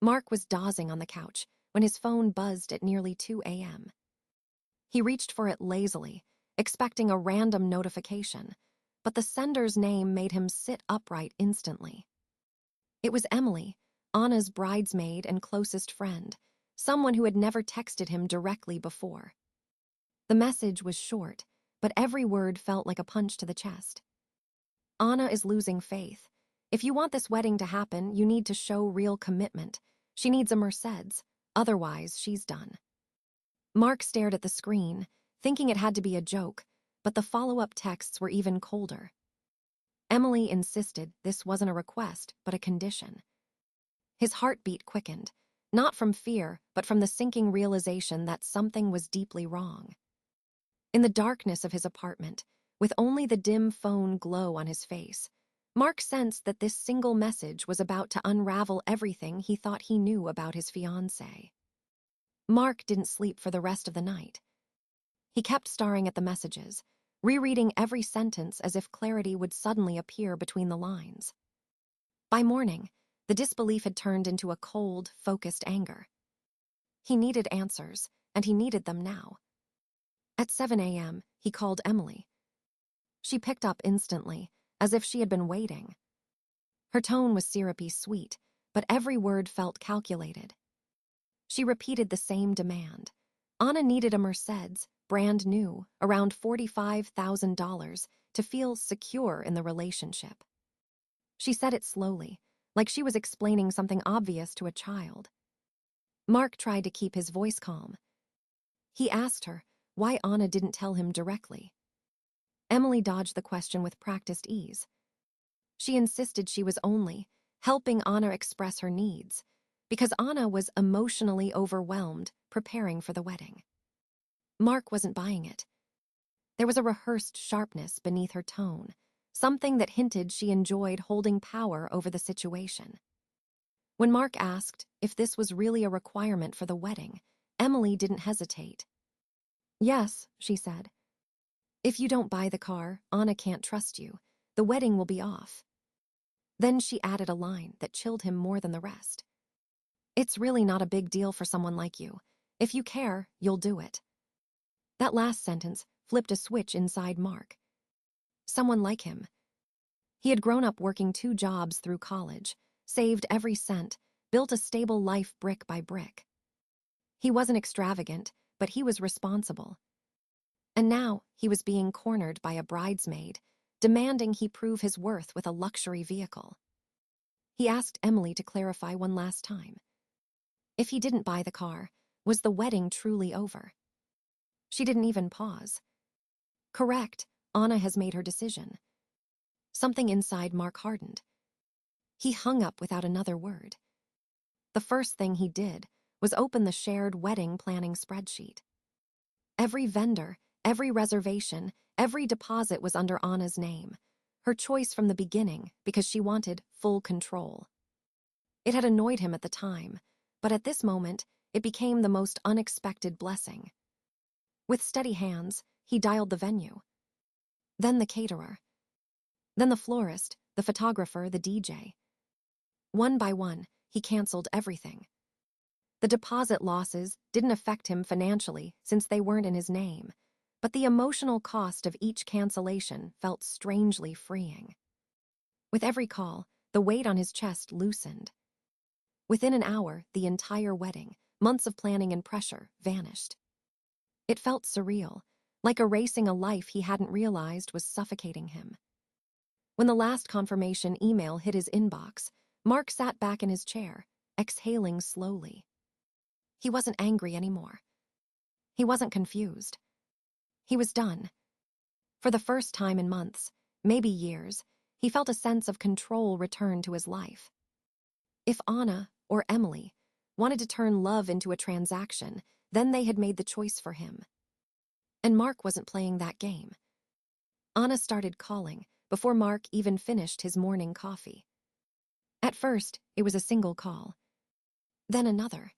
Mark was dozing on the couch when his phone buzzed at nearly 2 a.m. He reached for it lazily, expecting a random notification, but the sender's name made him sit upright instantly. It was Emily, Anna's bridesmaid and closest friend, someone who had never texted him directly before. The message was short, but every word felt like a punch to the chest. Anna is losing faith. If you want this wedding to happen, you need to show real commitment. She needs a Mercedes, otherwise she's done. Mark stared at the screen, thinking it had to be a joke, but the follow-up texts were even colder. Emily insisted this wasn't a request, but a condition. His heartbeat quickened, not from fear, but from the sinking realization that something was deeply wrong. In the darkness of his apartment, with only the dim phone glow on his face, Mark sensed that this single message was about to unravel everything he thought he knew about his fiancée. Mark didn't sleep for the rest of the night. He kept staring at the messages, rereading every sentence as if clarity would suddenly appear between the lines. By morning, the disbelief had turned into a cold, focused anger. He needed answers, and he needed them now. At 7 a.m., he called Emily. She picked up instantly, as if she had been waiting. Her tone was syrupy sweet, but every word felt calculated. She repeated the same demand. Anna needed a Mercedes, brand new, around $45,000, to feel secure in the relationship. She said it slowly, like she was explaining something obvious to a child. Mark tried to keep his voice calm. He asked her why Anna didn't tell him directly. Emily dodged the question with practiced ease. She insisted she was only helping Anna express her needs, because Anna was emotionally overwhelmed preparing for the wedding. Mark wasn't buying it. There was a rehearsed sharpness beneath her tone, something that hinted she enjoyed holding power over the situation. When Mark asked if this was really a requirement for the wedding, Emily didn't hesitate. "Yes," she said. "If you don't buy the car, Anna can't trust you. The wedding will be off." Then she added a line that chilled him more than the rest. "It's really not a big deal for someone like you. If you care, you'll do it." That last sentence flipped a switch inside Mark. Someone like him. He had grown up working 2 jobs through college, saved every cent, built a stable life brick by brick. He wasn't extravagant, but he was responsible. And now he was being cornered by a bridesmaid, demanding he prove his worth with a luxury vehicle. He asked Emily to clarify one last time. If he didn't buy the car, was the wedding truly over? She didn't even pause. "Correct, Anna has made her decision." Something inside Mark hardened. He hung up without another word. The first thing he did was open the shared wedding planning spreadsheet. Every vendor, every reservation, every deposit was under Anna's name, her choice from the beginning because she wanted full control. It had annoyed him at the time, but at this moment, it became the most unexpected blessing. With steady hands, he dialed the venue. Then the caterer. Then the florist, the photographer, the DJ. One by one, he canceled everything. The deposit losses didn't affect him financially since they weren't in his name, but the emotional cost of each cancellation felt strangely freeing. With every call, the weight on his chest loosened. Within an hour, the entire wedding, months of planning and pressure, vanished. It felt surreal, like erasing a life he hadn't realized was suffocating him. When the last confirmation email hit his inbox, Mark sat back in his chair, exhaling slowly. He wasn't angry anymore. He wasn't confused. He was done. For the first time in months, maybe years, he felt a sense of control return to his life. If Anna, or Emily, wanted to turn love into a transaction, then they had made the choice for him. And Mark wasn't playing that game. Anna started calling before Mark even finished his morning coffee. At first, it was a single call. Then another.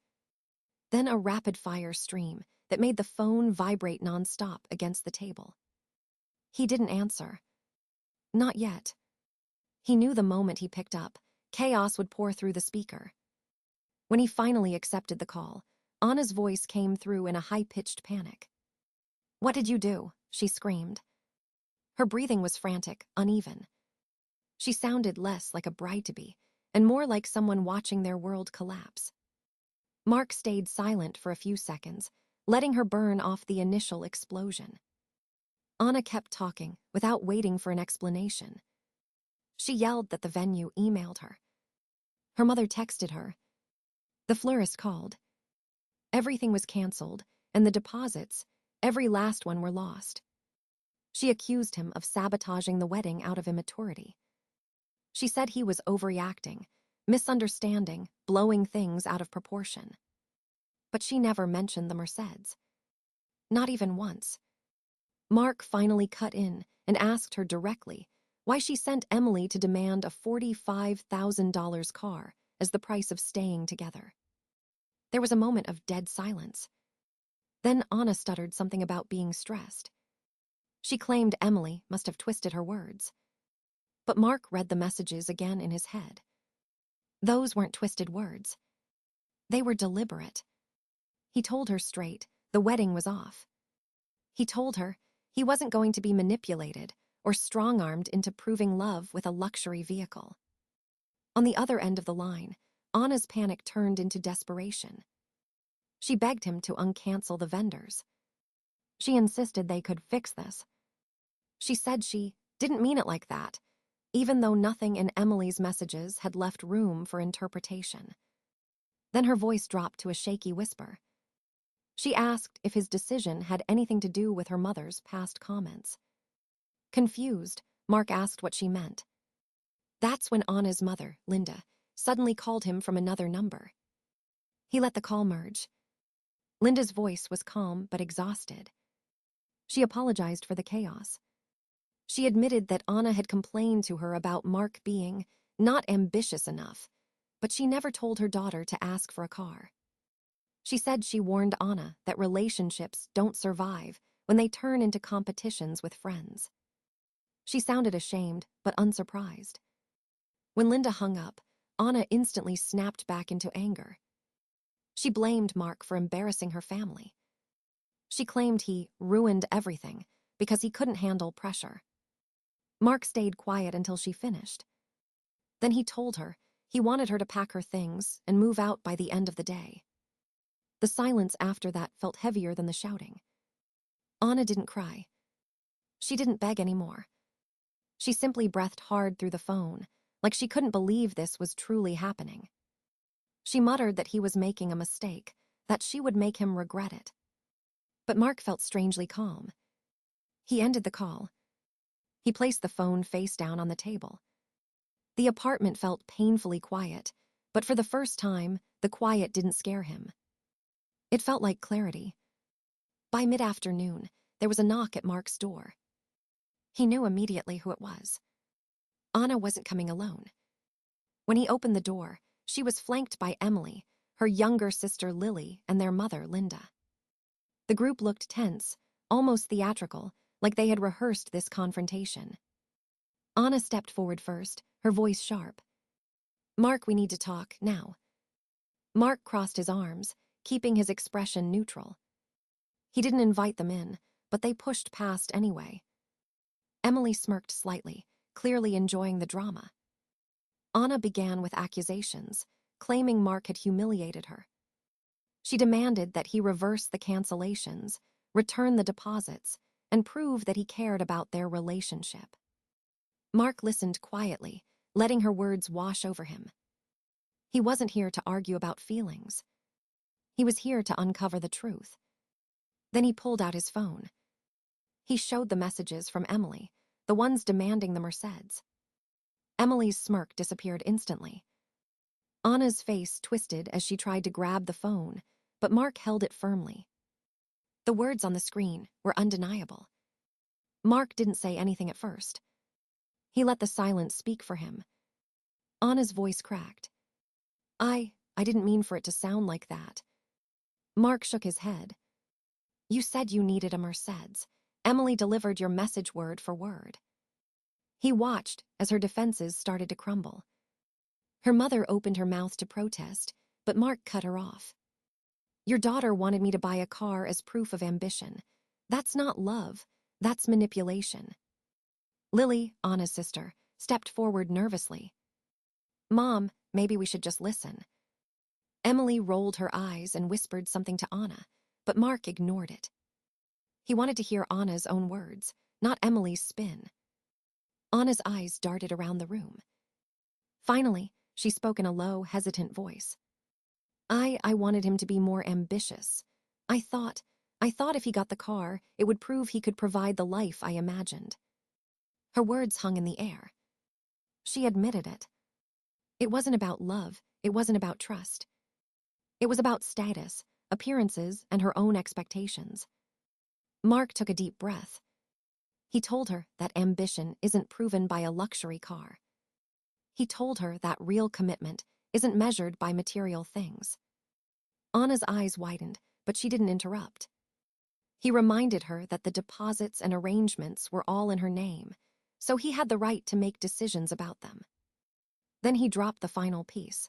Then a rapid-fire stream that made the phone vibrate nonstop against the table. He didn't answer. Not yet. He knew the moment he picked up, chaos would pour through the speaker. When he finally accepted the call, Anna's voice came through in a high-pitched panic. "What did you do?" she screamed. Her breathing was frantic, uneven. She sounded less like a bride-to-be and more like someone watching their world collapse. Mark stayed silent for a few seconds, letting her burn off the initial explosion. Anna kept talking without waiting for an explanation. She yelled that the venue emailed her. Her mother texted her. The florist called. Everything was canceled, and the deposits, every last one, were lost. She accused him of sabotaging the wedding out of immaturity. She said he was overreacting, misunderstanding, blowing things out of proportion. But she never mentioned the Merceds. Not even once. Mark finally cut in and asked her directly why she sent Emily to demand a $45,000 car as the price of staying together. There was a moment of dead silence. Then Anna stuttered something about being stressed. She claimed Emily must have twisted her words. But Mark read the messages again in his head. Those weren't twisted words. They were deliberate. He told her straight, the wedding was off. He told her he wasn't going to be manipulated or strong-armed into proving love with a luxury vehicle. On the other end of the line, Anna's panic turned into desperation. She begged him to uncancel the vendors. She insisted they could fix this. She said she didn't mean it like that, even though nothing in Emily's messages had left room for interpretation. Then her voice dropped to a shaky whisper. She asked if his decision had anything to do with her mother's past comments. Confused, Mark asked what she meant. That's when Anna's mother, Linda, suddenly called him from another number. He let the call merge. Linda's voice was calm but exhausted. She apologized for the chaos. She admitted that Anna had complained to her about Mark being not ambitious enough, but she never told her daughter to ask for a car. She said she warned Anna that relationships don't survive when they turn into competitions with friends. She sounded ashamed but unsurprised. When Linda hung up, Anna instantly snapped back into anger. She blamed Mark for embarrassing her family. She claimed he ruined everything because he couldn't handle pressure. Mark stayed quiet until she finished. Then he told her he wanted her to pack her things and move out by the end of the day. The silence after that felt heavier than the shouting. Anna didn't cry. She didn't beg anymore. She simply breathed hard through the phone, like she couldn't believe this was truly happening. She muttered that he was making a mistake, that she would make him regret it. But Mark felt strangely calm. He ended the call. He placed the phone face down on the table. The apartment felt painfully quiet, but for the first time, the quiet didn't scare him. It felt like clarity. By mid-afternoon, there was a knock at Mark's door. He knew immediately who it was. Anna wasn't coming alone. When he opened the door, she was flanked by Emily, her younger sister Lily, and their mother Linda. The group looked tense, almost theatrical, like they had rehearsed this confrontation. Anna stepped forward first, her voice sharp. "Mark, we need to talk, now." Mark crossed his arms, keeping his expression neutral. He didn't invite them in, but they pushed past anyway. Emily smirked slightly, clearly enjoying the drama. Anna began with accusations, claiming Mark had humiliated her. She demanded that he reverse the cancellations, return the deposits, and prove that he cared about their relationship. Mark listened quietly, letting her words wash over him. He wasn't here to argue about feelings. He was here to uncover the truth. Then he pulled out his phone. He showed the messages from Emily, the ones demanding the Merceds. Emily's smirk disappeared instantly. Anna's face twisted as she tried to grab the phone, but Mark held it firmly. The words on the screen were undeniable. Mark didn't say anything at first. He let the silence speak for him. Anna's voice cracked. I didn't mean for it to sound like that." Mark shook his head. "You said you needed a Mercedes. Emily delivered your message word for word." He watched as her defenses started to crumble. Her mother opened her mouth to protest, but Mark cut her off. Your daughter wanted me to buy a car as proof of ambition. That's not love, that's manipulation. Lily, Anna's sister, stepped forward nervously. Mom, maybe we should just listen. Emily rolled her eyes and whispered something to Anna, but Mark ignored it. He wanted to hear Anna's own words, not Emily's spin. Anna's eyes darted around the room. Finally, she spoke in a low, hesitant voice. I wanted him to be more ambitious. I thought if he got the car, it would prove he could provide the life I imagined. Her words hung in the air. She admitted it. It wasn't about love, it wasn't about trust. It was about status, appearances, and her own expectations. Mark took a deep breath. He told her that ambition isn't proven by a luxury car. He told her that real commitment isn't measured by material things. Anna's eyes widened, but she didn't interrupt. He reminded her that the deposits and arrangements were all in her name, so he had the right to make decisions about them. Then he dropped the final piece.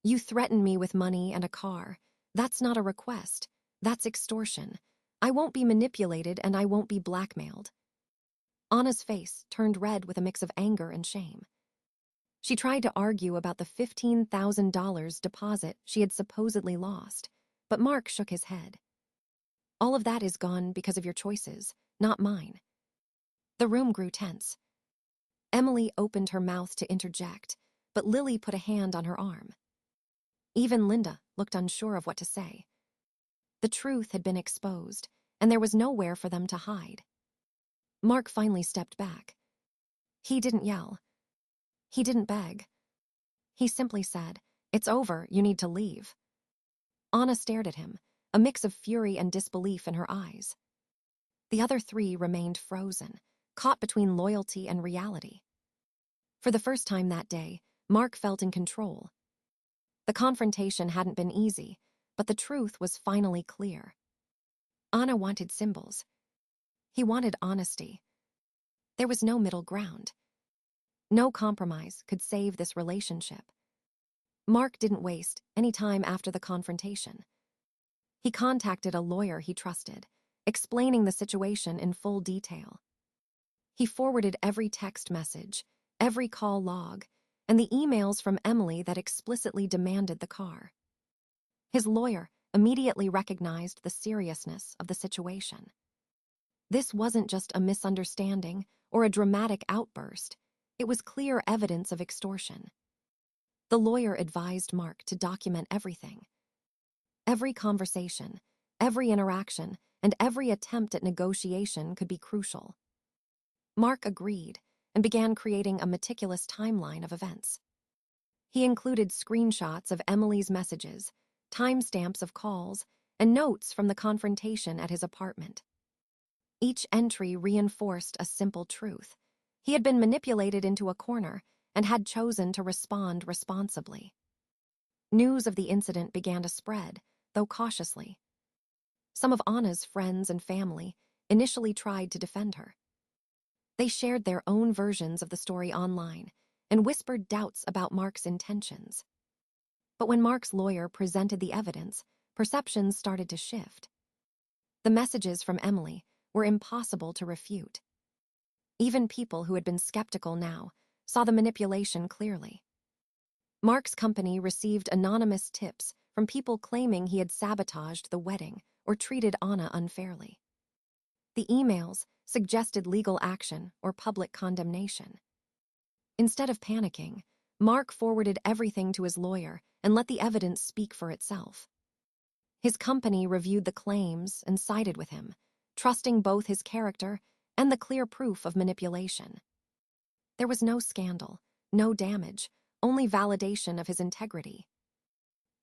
You threaten me with money and a car. That's not a request. That's extortion. I won't be manipulated and I won't be blackmailed. Anna's face turned red with a mix of anger and shame. She tried to argue about the $15,000 deposit she had supposedly lost, but Mark shook his head. All of that is gone because of your choices, not mine. The room grew tense. Emily opened her mouth to interject, but Lily put a hand on her arm. Even Linda looked unsure of what to say. The truth had been exposed, and there was nowhere for them to hide. Mark finally stepped back. He didn't yell. He didn't beg. He simply said, "It's over, you need to leave." Anna stared at him, a mix of fury and disbelief in her eyes. The other three remained frozen, caught between loyalty and reality. For the first time that day, Mark felt in control. The confrontation hadn't been easy, but the truth was finally clear. Anna wanted symbols. He wanted honesty. There was no middle ground. No compromise could save this relationship. Mark didn't waste any time after the confrontation. He contacted a lawyer he trusted, explaining the situation in full detail. He forwarded every text message, every call log, and the emails from Emily that explicitly demanded the car. His lawyer immediately recognized the seriousness of the situation. This wasn't just a misunderstanding or a dramatic outburst. It was clear evidence of extortion. The lawyer advised Mark to document everything. Every conversation, every interaction, and every attempt at negotiation could be crucial. Mark agreed and began creating a meticulous timeline of events. He included screenshots of Emily's messages, timestamps of calls, and notes from the confrontation at his apartment. Each entry reinforced a simple truth. He had been manipulated into a corner and had chosen to respond responsibly. News of the incident began to spread, though cautiously. Some of Anna's friends and family initially tried to defend her. They shared their own versions of the story online and whispered doubts about Mark's intentions. But when Mark's lawyer presented the evidence, perceptions started to shift. The messages from Emily were impossible to refute. Even people who had been skeptical now saw the manipulation clearly. Mark's company received anonymous tips from people claiming he had sabotaged the wedding or treated Anna unfairly. The emails suggested legal action or public condemnation. Instead of panicking, Mark forwarded everything to his lawyer and let the evidence speak for itself. His company reviewed the claims and sided with him, trusting both his character and the clear proof of manipulation. There was no scandal, no damage, only validation of his integrity.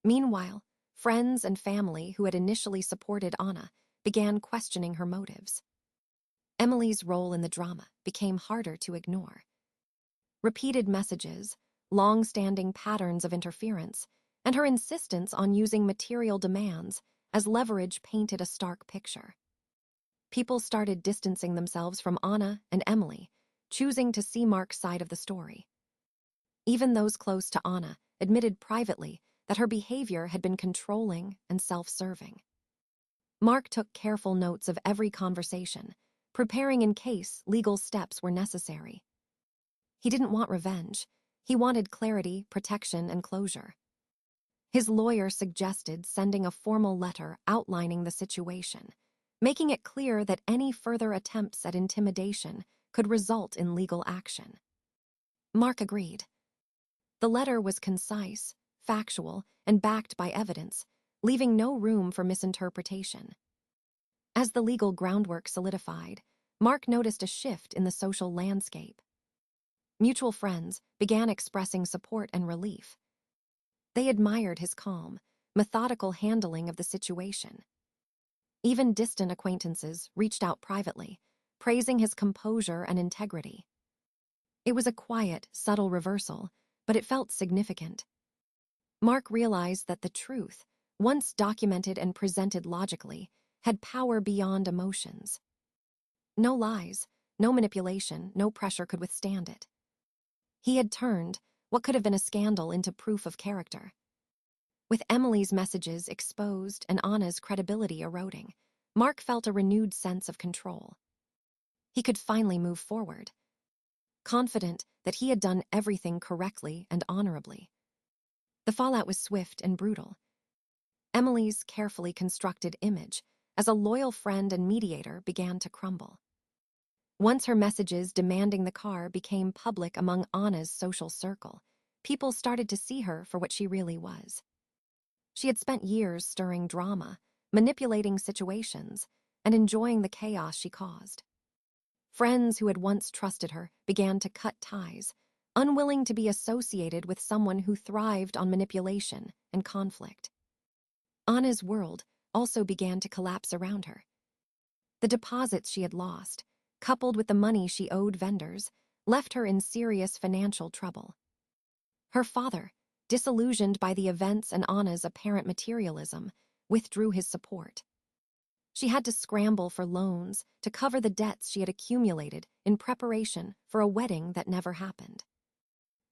Meanwhile, friends and family who had initially supported Anna began questioning her motives. Emily's role in the drama became harder to ignore. Repeated messages, long-standing patterns of interference, and her insistence on using material demands as leverage painted a stark picture. People started distancing themselves from Anna and Emily, choosing to see Mark's side of the story. Even those close to Anna admitted privately that her behavior had been controlling and self-serving. Mark took careful notes of every conversation, preparing in case legal steps were necessary. He didn't want revenge. He wanted clarity, protection, and closure. His lawyer suggested sending a formal letter outlining the situation, making it clear that any further attempts at intimidation could result in legal action. Mark agreed. The letter was concise, factual, and backed by evidence, leaving no room for misinterpretation. As the legal groundwork solidified, Mark noticed a shift in the social landscape. Mutual friends began expressing support and relief. They admired his calm, methodical handling of the situation. Even distant acquaintances reached out privately, praising his composure and integrity. It was a quiet, subtle reversal, but it felt significant. Mark realized that the truth, once documented and presented logically, had power beyond emotions. No lies, no manipulation, no pressure could withstand it. He had turned what could have been a scandal into proof of character. With Emily's messages exposed and Anna's credibility eroding, Mark felt a renewed sense of control. He could finally move forward, confident that he had done everything correctly and honorably. The fallout was swift and brutal. Emily's carefully constructed image as a loyal friend and mediator began to crumble. Once her messages demanding the car became public among Anna's social circle, people started to see her for what she really was. She had spent years stirring drama, manipulating situations, and enjoying the chaos she caused. Friends who had once trusted her began to cut ties, unwilling to be associated with someone who thrived on manipulation and conflict. Anna's world also began to collapse around her. The deposits she had lost, coupled with the money she owed vendors, left her in serious financial trouble. Her father, disillusioned by the events and Anna's apparent materialism, withdrew his support. She had to scramble for loans to cover the debts she had accumulated in preparation for a wedding that never happened.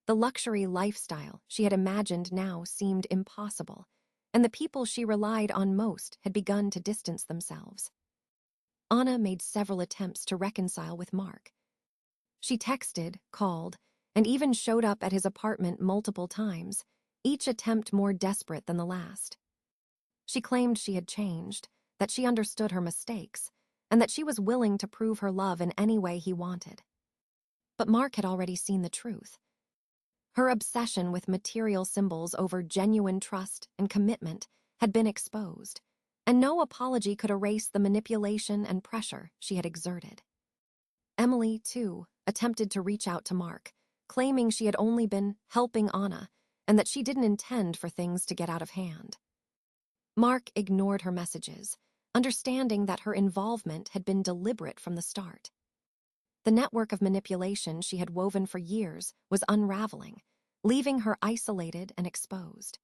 The luxury lifestyle she had imagined now seemed impossible, and the people she relied on most had begun to distance themselves. Anna made several attempts to reconcile with Mark. She texted, called, and even showed up at his apartment multiple times, each attempt more desperate than the last. She claimed she had changed, that she understood her mistakes, and that she was willing to prove her love in any way he wanted. But Mark had already seen the truth. Her obsession with material symbols over genuine trust and commitment had been exposed, and no apology could erase the manipulation and pressure she had exerted. Emily, too, attempted to reach out to Mark, claiming she had only been helping Anna and that she didn't intend for things to get out of hand. Mark ignored her messages, understanding that her involvement had been deliberate from the start. The network of manipulation she had woven for years was unraveling, leaving her isolated and exposed.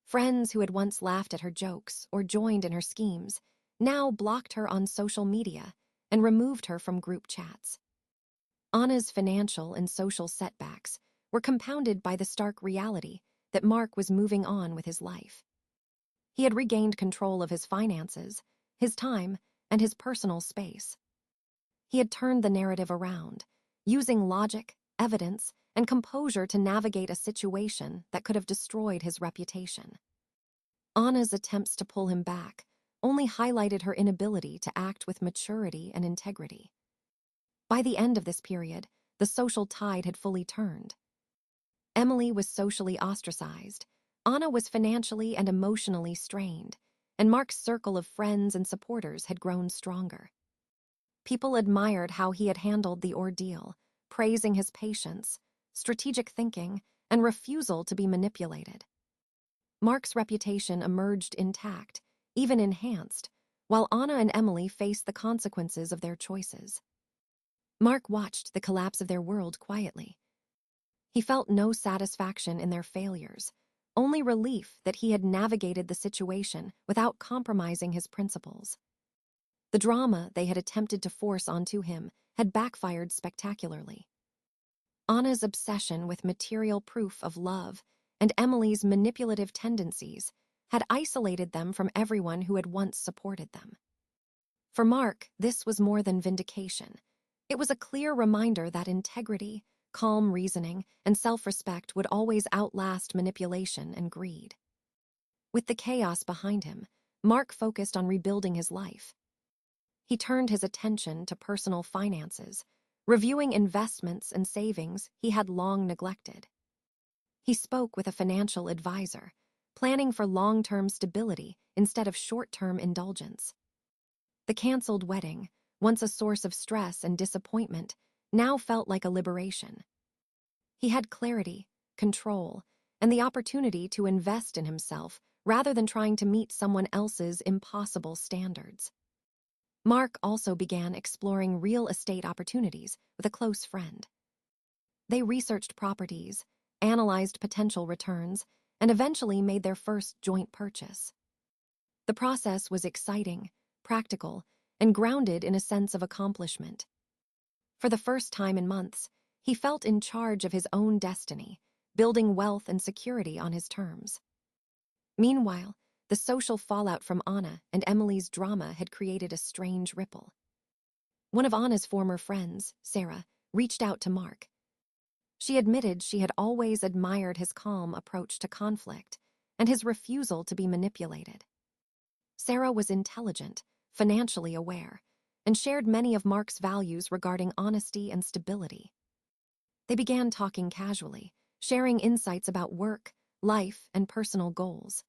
Friends who had once laughed at her jokes or joined in her schemes now blocked her on social media and removed her from group chats. Anna's financial and social setbacks were compounded by the stark reality that Mark was moving on with his life. He had regained control of his finances, his time, and his personal space. He had turned the narrative around, using logic, evidence, and composure to navigate a situation that could have destroyed his reputation. Anna's attempts to pull him back only highlighted her inability to act with maturity and integrity. By the end of this period, the social tide had fully turned. Emily was socially ostracized, Anna was financially and emotionally strained, and Mark's circle of friends and supporters had grown stronger. People admired how he had handled the ordeal, praising his patience, strategic thinking, and refusal to be manipulated. Mark's reputation emerged intact, even enhanced, while Anna and Emily faced the consequences of their choices. Mark watched the collapse of their world quietly. He felt no satisfaction in their failures, only relief that he had navigated the situation without compromising his principles. The drama they had attempted to force onto him had backfired spectacularly. Anna's obsession with material proof of love and Emily's manipulative tendencies had isolated them from everyone who had once supported them. For Mark, this was more than vindication. It was a clear reminder that integrity, calm reasoning, and self-respect would always outlast manipulation and greed. With the chaos behind him, Mark focused on rebuilding his life. He turned his attention to personal finances, reviewing investments and savings he had long neglected. He spoke with a financial advisor, planning for long-term stability instead of short-term indulgence. The canceled wedding, once a source of stress and disappointment, now felt like a liberation. He had clarity, control, and the opportunity to invest in himself rather than trying to meet someone else's impossible standards. Mark also began exploring real estate opportunities with a close friend. They researched properties, analyzed potential returns, and eventually made their first joint purchase. The process was exciting, practical, and grounded in a sense of accomplishment. For the first time in months, he felt in charge of his own destiny, building wealth and security on his terms. Meanwhile, the social fallout from Anna and Emily's drama had created a strange ripple. One of Anna's former friends, Sarah, reached out to Mark. She admitted she had always admired his calm approach to conflict and his refusal to be manipulated. Sarah was intelligent, financially aware, and shared many of Mark's values regarding honesty and stability. They began talking casually, sharing insights about work, life, and personal goals.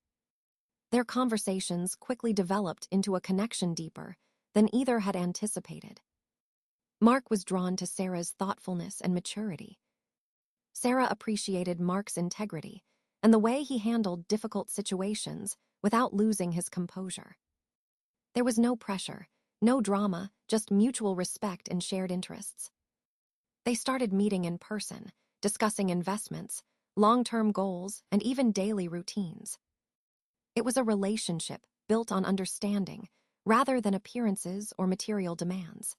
Their conversations quickly developed into a connection deeper than either had anticipated. Mark was drawn to Sarah's thoughtfulness and maturity. Sarah appreciated Mark's integrity and the way he handled difficult situations without losing his composure. There was no pressure, no drama, just mutual respect and shared interests. They started meeting in person, discussing investments, long-term goals, and even daily routines. It was a relationship built on understanding rather than appearances or material demands.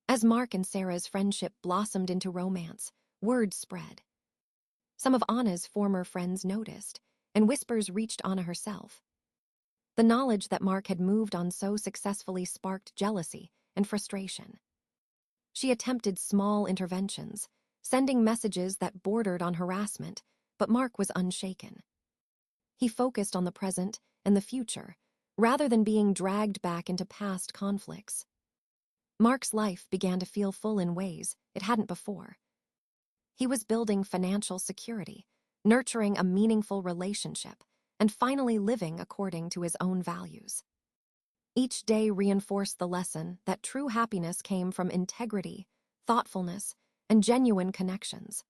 As Mark and Sarah's friendship blossomed into romance, word spread. Some of Anna's former friends noticed, and whispers reached Anna herself. The knowledge that Mark had moved on so successfully sparked jealousy and frustration. She attempted small interventions, sending messages that bordered on harassment, but Mark was unshaken. He focused on the present and the future, rather than being dragged back into past conflicts. Mark's life began to feel full in ways it hadn't before. He was building financial security, nurturing a meaningful relationship, and finally living according to his own values. Each day reinforced the lesson that true happiness came from integrity, thoughtfulness, and genuine connections.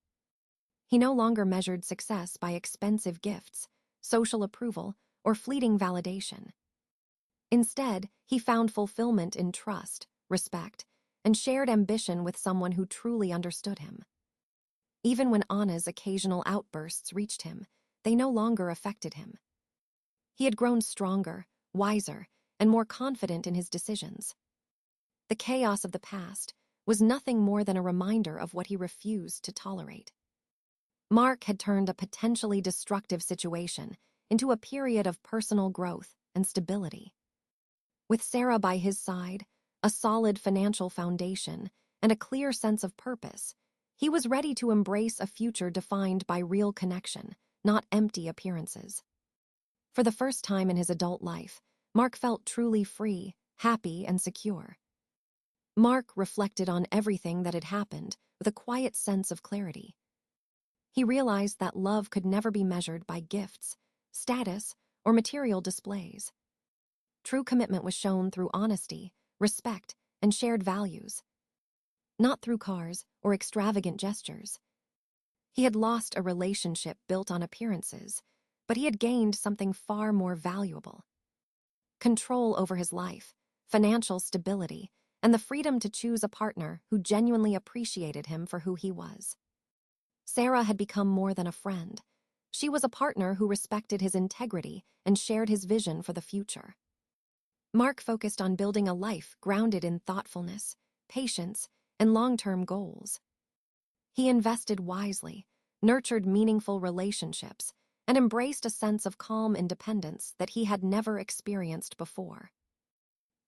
He no longer measured success by expensive gifts, social approval, or fleeting validation. Instead, he found fulfillment in trust, respect, and shared ambition with someone who truly understood him. Even when Anna's occasional outbursts reached him, they no longer affected him. He had grown stronger, wiser, and more confident in his decisions. The chaos of the past was nothing more than a reminder of what he refused to tolerate. Mark had turned a potentially destructive situation into a period of personal growth and stability. With Sarah by his side, a solid financial foundation, and a clear sense of purpose, he was ready to embrace a future defined by real connection, not empty appearances. For the first time in his adult life, Mark felt truly free, happy, and secure. Mark reflected on everything that had happened with a quiet sense of clarity. He realized that love could never be measured by gifts, status, or material displays. True commitment was shown through honesty, respect, and shared values, not through cars or extravagant gestures. He had lost a relationship built on appearances, but he had gained something far more valuable: control over his life, financial stability, and the freedom to choose a partner who genuinely appreciated him for who he was. Sarah had become more than a friend. She was a partner who respected his integrity and shared his vision for the future. Mark focused on building a life grounded in thoughtfulness, patience, and long-term goals. He invested wisely, nurtured meaningful relationships, and embraced a sense of calm independence that he had never experienced before.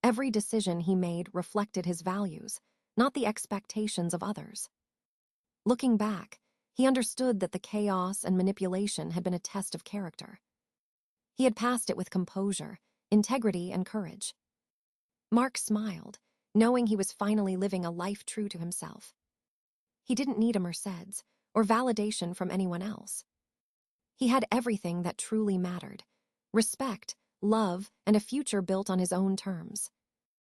Every decision he made reflected his values, not the expectations of others. Looking back, he understood that the chaos and manipulation had been a test of character. He had passed it with composure, integrity, and courage. Mark smiled, knowing he was finally living a life true to himself. He didn't need a Mercedes or validation from anyone else. He had everything that truly mattered: respect, love, and a future built on his own terms.